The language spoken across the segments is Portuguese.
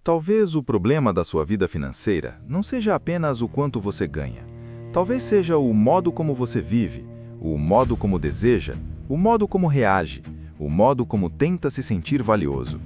Talvez o problema da sua vida financeira não seja apenas o quanto você ganha. Talvez seja o modo como você vive, o modo como deseja, o modo como reage, o modo como tenta se sentir valioso.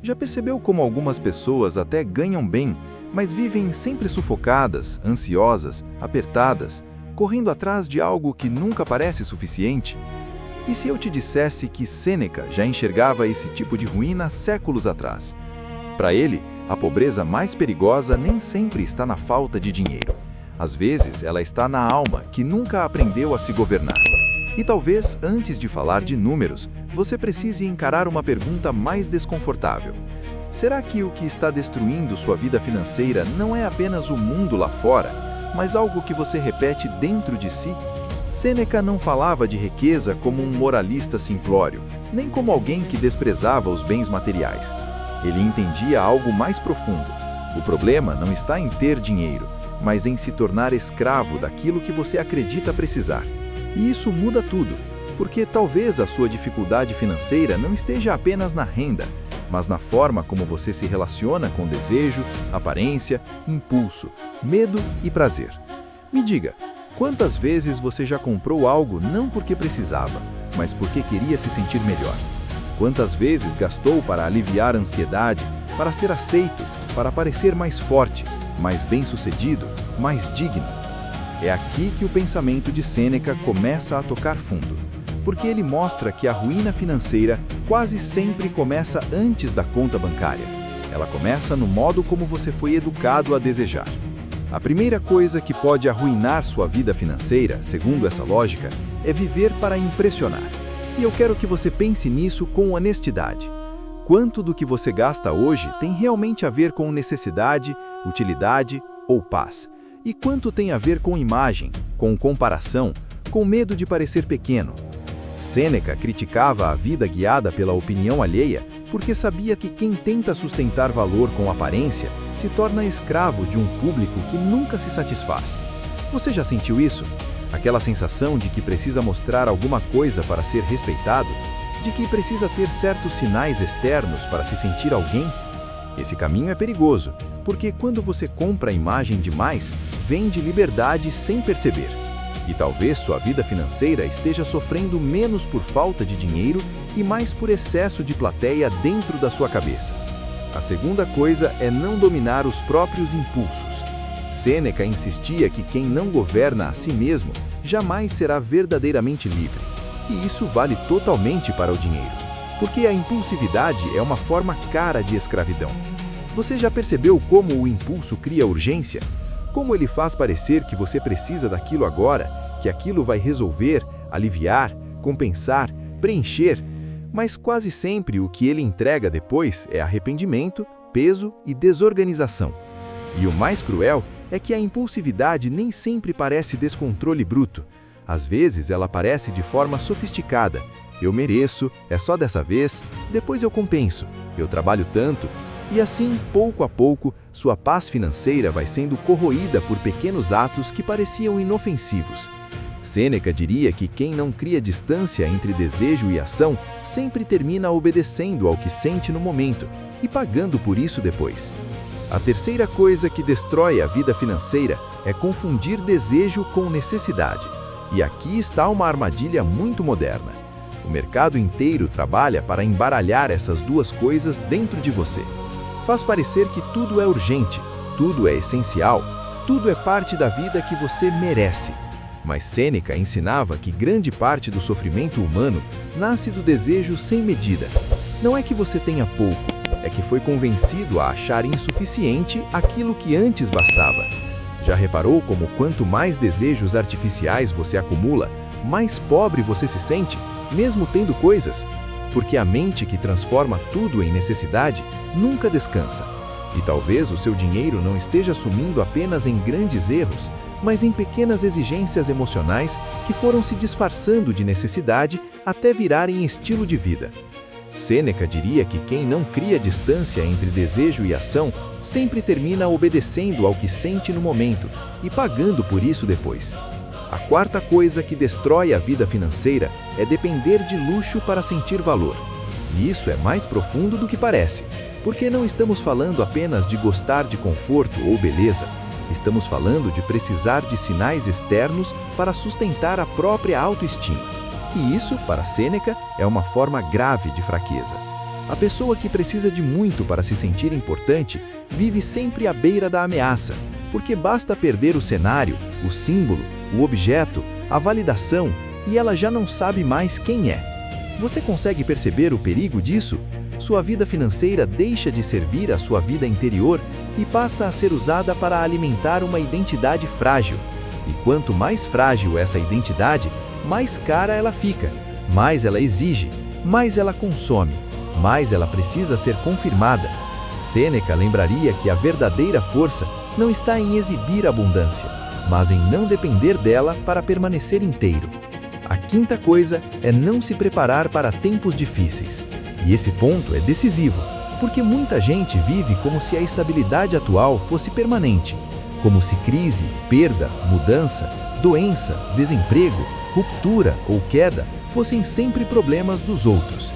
Já percebeu como algumas pessoas até ganham bem, mas vivem sempre sufocadas, ansiosas, apertadas, correndo atrás de algo que nunca parece suficiente? E se eu te dissesse que Sêneca já enxergava esse tipo de ruína séculos atrás? Para ele, a pobreza mais perigosa nem sempre está na falta de dinheiro. Às vezes, ela está na alma, que nunca aprendeu a se governar. E talvez, antes de falar de números, você precise encarar uma pergunta mais desconfortável. Será que o que está destruindo sua vida financeira não é apenas o mundo lá fora, mas algo que você repete dentro de si? Sêneca não falava de riqueza como um moralista simplório, nem como alguém que desprezava os bens materiais. Ele entendia algo mais profundo. O problema não está em ter dinheiro, mas em se tornar escravo daquilo que você acredita precisar. E isso muda tudo, porque talvez a sua dificuldade financeira não esteja apenas na renda, mas na forma como você se relaciona com desejo, aparência, impulso, medo e prazer. Me diga, quantas vezes você já comprou algo não porque precisava, mas porque queria se sentir melhor? Quantas vezes gastou para aliviar a ansiedade, para ser aceito, para parecer mais forte, mais bem-sucedido, mais digno? É aqui que o pensamento de Sêneca começa a tocar fundo, porque ele mostra que a ruína financeira quase sempre começa antes da conta bancária. Ela começa no modo como você foi educado a desejar. A primeira coisa que pode arruinar sua vida financeira, segundo essa lógica, é viver para impressionar. E eu quero que você pense nisso com honestidade. Quanto do que você gasta hoje tem realmente a ver com necessidade, utilidade ou paz? E quanto tem a ver com imagem, com comparação, com medo de parecer pequeno? Sêneca criticava a vida guiada pela opinião alheia porque sabia que quem tenta sustentar valor com aparência se torna escravo de um público que nunca se satisfaz. Você já sentiu isso? Aquela sensação de que precisa mostrar alguma coisa para ser respeitado? De que precisa ter certos sinais externos para se sentir alguém? Esse caminho é perigoso, porque quando você compra a imagem demais, vende liberdade sem perceber. E talvez sua vida financeira esteja sofrendo menos por falta de dinheiro e mais por excesso de plateia dentro da sua cabeça. A segunda coisa é não dominar os próprios impulsos. Sêneca insistia que quem não governa a si mesmo jamais será verdadeiramente livre. E isso vale totalmente para o dinheiro, porque a impulsividade é uma forma cara de escravidão. Você já percebeu como o impulso cria urgência? Como ele faz parecer que você precisa daquilo agora, que aquilo vai resolver, aliviar, compensar, preencher, mas quase sempre o que ele entrega depois é arrependimento, peso e desorganização. E o mais cruel é que a impulsividade nem sempre parece descontrole bruto. Às vezes ela aparece de forma sofisticada. Eu mereço, é só dessa vez, depois eu compenso, eu trabalho tanto. E assim, pouco a pouco, sua paz financeira vai sendo corroída por pequenos atos que pareciam inofensivos. Sêneca diria que quem não cria distância entre desejo e ação sempre termina obedecendo ao que sente no momento e pagando por isso depois. A terceira coisa que destrói a vida financeira é confundir desejo com necessidade. E aqui está uma armadilha muito moderna. O mercado inteiro trabalha para embaralhar essas duas coisas dentro de você. Faz parecer que tudo é urgente, tudo é essencial, tudo é parte da vida que você merece. Mas Sêneca ensinava que grande parte do sofrimento humano nasce do desejo sem medida. Não é que você tenha pouco, é que foi convencido a achar insuficiente aquilo que antes bastava. Já reparou como quanto mais desejos artificiais você acumula, mais pobre você se sente, mesmo tendo coisas? Porque a mente que transforma tudo em necessidade nunca descansa. E talvez o seu dinheiro não esteja sumindo apenas em grandes erros, mas em pequenas exigências emocionais que foram se disfarçando de necessidade até virarem estilo de vida. Sêneca diria que quem não cria distância entre desejo e ação sempre termina obedecendo ao que sente no momento e pagando por isso depois. A quarta coisa que destrói a vida financeira é depender de luxo para sentir valor. E isso é mais profundo do que parece, Porque não estamos falando apenas de gostar de conforto ou beleza, estamos falando de precisar de sinais externos para sustentar a própria autoestima. E isso, para Sêneca, é uma forma grave de fraqueza. A pessoa que precisa de muito para se sentir importante vive sempre à beira da ameaça, porque basta perder o cenário, o símbolo, o objeto, a validação, e ela já não sabe mais quem é. Você consegue perceber o perigo disso? Sua vida financeira deixa de servir à sua vida interior e passa a ser usada para alimentar uma identidade frágil. E quanto mais frágil essa identidade, mais cara ela fica, mais ela exige, mais ela consome, mais ela precisa ser confirmada. Sêneca lembraria que a verdadeira força não está em exibir abundância, mas em não depender dela para permanecer inteiro. A quinta coisa é não se preparar para tempos difíceis. E esse ponto é decisivo, porque muita gente vive como se a estabilidade atual fosse permanente, como se crise, perda, mudança, doença, desemprego, ruptura ou queda fossem sempre problemas dos outros.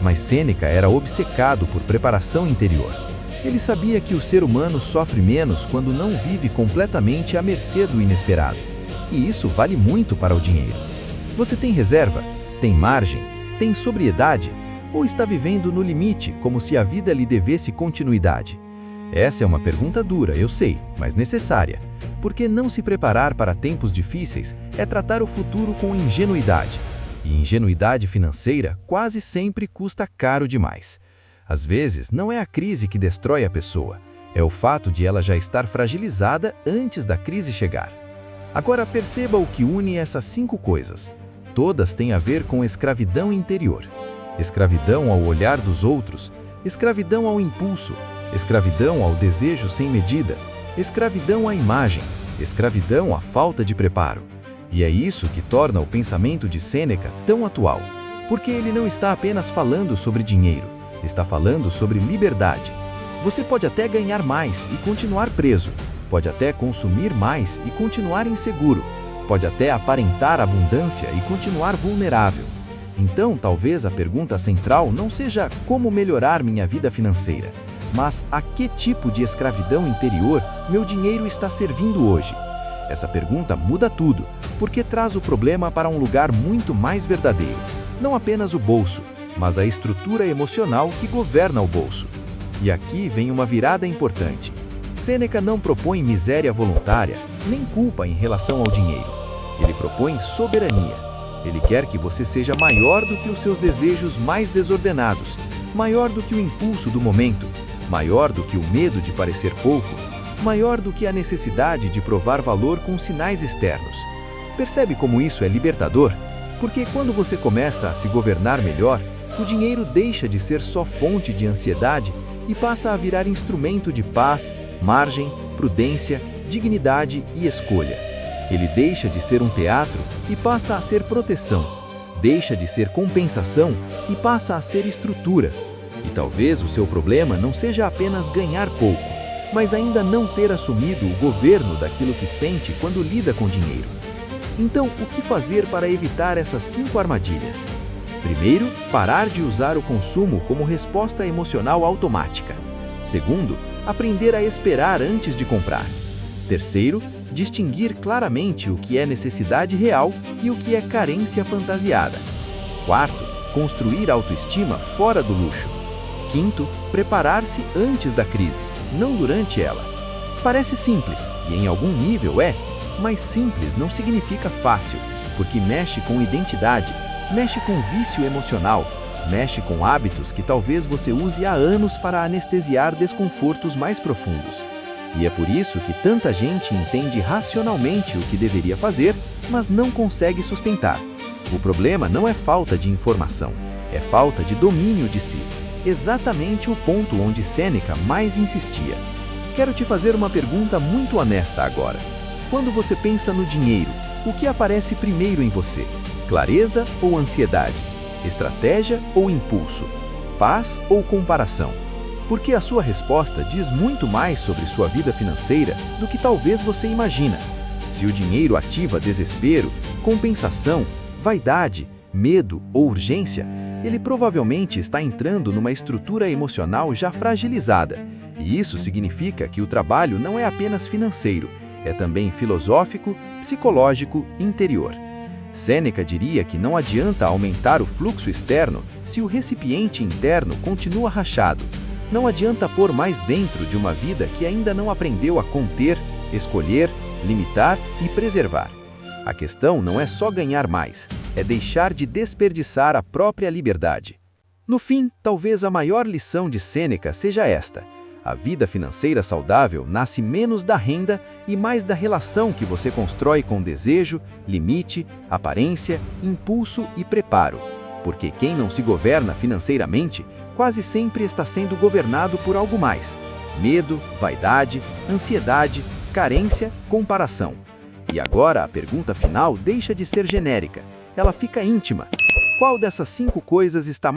Mas Sêneca era obcecado por preparação interior. Ele sabia que o ser humano sofre menos quando não vive completamente à mercê do inesperado. E isso vale muito para o dinheiro. Você tem reserva? Tem margem? Tem sobriedade? Ou está vivendo no limite, como se a vida lhe devesse continuidade? Essa é uma pergunta dura, eu sei, mas necessária. Porque não se preparar para tempos difíceis é tratar o futuro com ingenuidade. E ingenuidade financeira quase sempre custa caro demais. Às vezes, não é a crise que destrói a pessoa, é o fato de ela já estar fragilizada antes da crise chegar. Agora perceba o que une essas 5 coisas. Todas têm a ver com escravidão interior. Escravidão ao olhar dos outros, escravidão ao impulso, escravidão ao desejo sem medida, escravidão à imagem, escravidão à falta de preparo. E é isso que torna o pensamento de Sêneca tão atual, porque ele não está apenas falando sobre dinheiro, está falando sobre liberdade. Você pode até ganhar mais e continuar preso, pode até consumir mais e continuar inseguro, pode até aparentar abundância e continuar vulnerável. Então, talvez a pergunta central não seja como melhorar minha vida financeira, mas a que tipo de escravidão interior meu dinheiro está servindo hoje? Essa pergunta muda tudo, porque traz o problema para um lugar muito mais verdadeiro. Não apenas o bolso, mas a estrutura emocional que governa o bolso. E aqui vem uma virada importante. Sêneca não propõe miséria voluntária, nem culpa em relação ao dinheiro. Ele propõe soberania. Ele quer que você seja maior do que os seus desejos mais desordenados, maior do que o impulso do momento, maior do que o medo de parecer pouco, maior do que a necessidade de provar valor com sinais externos. Percebe como isso é libertador? Porque quando você começa a se governar melhor, o dinheiro deixa de ser só fonte de ansiedade e passa a virar instrumento de paz, margem, prudência, dignidade e escolha. Ele deixa de ser um teatro e passa a ser proteção, deixa de ser compensação e passa a ser estrutura. E talvez o seu problema não seja apenas ganhar pouco, mas ainda não ter assumido o governo daquilo que sente quando lida com dinheiro. Então, o que fazer para evitar essas 5 armadilhas? Primeiro, parar de usar o consumo como resposta emocional automática. Segundo, aprender a esperar antes de comprar. Terceiro, distinguir claramente o que é necessidade real e o que é carência fantasiada. Quarto, construir autoestima fora do luxo. Quinto, preparar-se antes da crise, não durante ela. Parece simples, e em algum nível é, mas simples não significa fácil, porque mexe com identidade, mexe com vício emocional, mexe com hábitos que talvez você use há anos para anestesiar desconfortos mais profundos. E é por isso que tanta gente entende racionalmente o que deveria fazer, mas não consegue sustentar. O problema não é falta de informação, é falta de domínio de si. Exatamente o ponto onde Sêneca mais insistia. Quero te fazer uma pergunta muito honesta agora. Quando você pensa no dinheiro, o que aparece primeiro em você? Clareza ou ansiedade? Estratégia ou impulso? Paz ou comparação? Porque a sua resposta diz muito mais sobre sua vida financeira do que talvez você imagina. Se o dinheiro ativa desespero, compensação, vaidade, medo ou urgência, ele provavelmente está entrando numa estrutura emocional já fragilizada. E isso significa que o trabalho não é apenas financeiro, é também filosófico, psicológico, interior. Sêneca diria que não adianta aumentar o fluxo externo se o recipiente interno continua rachado. Não adianta pôr mais dentro de uma vida que ainda não aprendeu a conter, escolher, limitar e preservar. A questão não é só ganhar mais, é deixar de desperdiçar a própria liberdade. No fim, talvez a maior lição de Sêneca seja esta: a vida financeira saudável nasce menos da renda e mais da relação que você constrói com desejo, limite, aparência, impulso e preparo. Porque quem não se governa financeiramente, quase sempre está sendo governado por algo mais: medo, vaidade, ansiedade, carência, comparação. E agora a pergunta final deixa de ser genérica. Ela fica íntima. Qual dessas 5 coisas está